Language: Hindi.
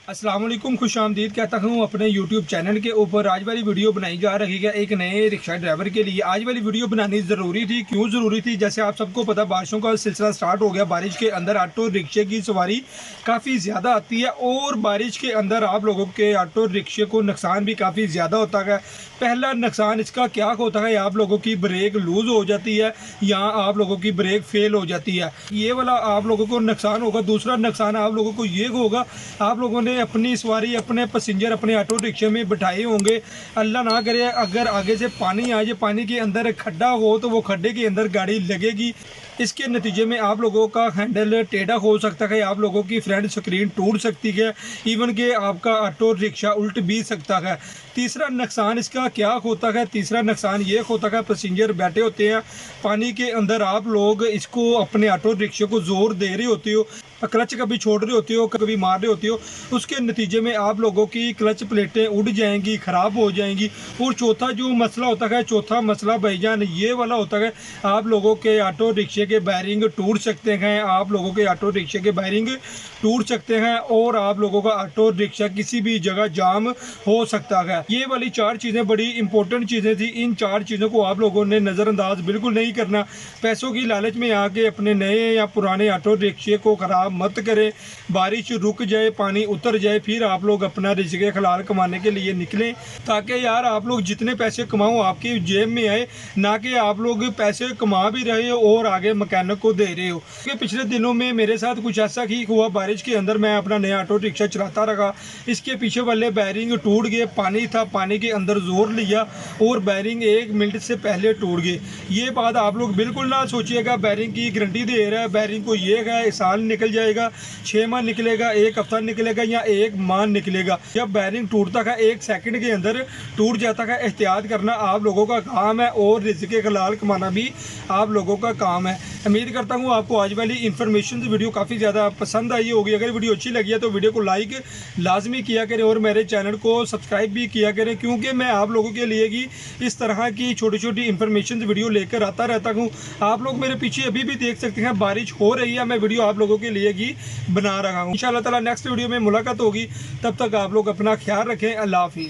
अस्सलाम वालेकुम, खुशामदीद कहता हूँ अपने YouTube चैनल के ऊपर। आज वाली वीडियो बनाई जा रही है एक नए रिक्शा ड्राइवर के लिए। आज वाली वीडियो बनानी ज़रूरी थी। क्यों ज़रूरी थी? जैसे आप सबको पता, बारिशों का सिलसिला स्टार्ट हो गया। बारिश के अंदर ऑटो रिक्शे की सवारी काफ़ी ज़्यादा आती है और बारिश के अंदर आप लोगों के ऑटो रिक्शे को नुकसान भी काफ़ी ज़्यादा होता है। पहला नुकसान इसका क्या होता है, आप लोगों की ब्रेक लूज़ हो जाती है या आप लोगों की ब्रेक फेल हो जाती है। ये वाला आप लोगों को नुकसान होगा। दूसरा नुकसान आप लोगों को ये होगा, आप लोगों ने अपनी सवारी, अपने पैसेंजर अपने ऑटो रिक्शे में बिठाए होंगे। अल्लाह ना करे अगर आगे से पानी आ जाए, पानी के अंदर खड्डा हो तो वो खड्डे के अंदर गाड़ी लगेगी। इसके नतीजे में आप लोगों का हैंडल टेढ़ा हो सकता है, आप लोगों की फ्रंट स्क्रीन टूट सकती है, इवन के आपका ऑटो रिक्शा उल्ट भी सकता है। तीसरा नुकसान इसका क्या होता है? तीसरा नुकसान ये होता है, पैसेंजर बैठे होते हैं पानी के अंदर, आप लोग इसको अपने ऑटो रिक्शे को जोर दे रहे होते हो, क्लच कभी छोड़ रहे होते हो, कभी मार रहे होते हो, उसके नतीजे में आप लोगों की क्लच प्लेटें उड़ जाएंगी, ख़राब हो जाएंगी। और चौथा जो मसला होता है, चौथा मसला भाईजान ये वाला होता है, आप लोगों के ऑटो रिक्शे के बैरिंग टूट सकते हैं, आप लोगों के ऑटो रिक्शे के बैरिंग टूट सकते हैं और आप लोगों का ऑटो रिक्शा किसी भी जगह जाम हो सकता है। ये वाली चार चीज़ें बड़ी इंपॉर्टेंट चीज़ें थी। इन चार चीज़ों को आप लोगों ने नज़रअंदाज बिल्कुल नहीं करना। पैसों की लालच में आके अपने नए या पुराने ऑटो रिक्शे को ख़राब मत करें। बारिश रुक जाए, पानी उतर जाए, फिर आप लोग अपना रिज़्क़े हलाल कमाने के लिए निकलें, ताकि यार आप लोग जितने पैसे कमाओ आपकी जेब में आए, ना कि आप लोग पैसे कमा भी रहे हो और आगे मैकेनिक को दे रहे हो। कि पिछले दिनों में मेरे साथ कुछ ऐसा ही हुआ। बारिश के अंदर मैं अपना नया ऑटो रिक्शा चलाता रहा, इसके पीछे वाले बैरिंग टूट गए। पानी था, पानी के अंदर जोर लिया और बैरिंग 1 मिनट से पहले टूट गए। ये बात आप लोग बिल्कुल ना सोचिएगा। बैरिंग की गारंटी दे रहा है, बैरिंग को ये है साल निकल जाएगा, 6 माह निकलेगा, 1 हफ्ता निकलेगा या 1 माह निकलेगा। जब बैरिंग टूटता है 1 सेकंड के अंदर टूट जाता है। एहतियात करना आप लोगों का काम है और रिज़्क़े हलाल कमाना भी आप लोगों का काम है। उम्मीद करता हूँ आपको आज वाली इन्फॉर्मेशन वीडियो काफ़ी ज़्यादा पसंद आई होगी। अगर वीडियो अच्छी लगी है तो वीडियो को लाइक लाजमी किया करें और मेरे चैनल को सब्सक्राइब भी किया करें, क्योंकि मैं आप लोगों के लिए ही इस तरह की छोटी छोटी इन्फॉर्मेशन वीडियो लेकर आता रहता हूँ। आप लोग मेरे पीछे अभी भी देख सकते हैं, बारिश हो रही है, मैं वीडियो आप लोगों के लिए ही बना रहा हूँ। इंशाअल्लाह ताला नेक्स्ट वीडियो में मुलाकात होगी। तब तक आप लोग अपना ख्याल रखें। अल्लाह हाफिज़।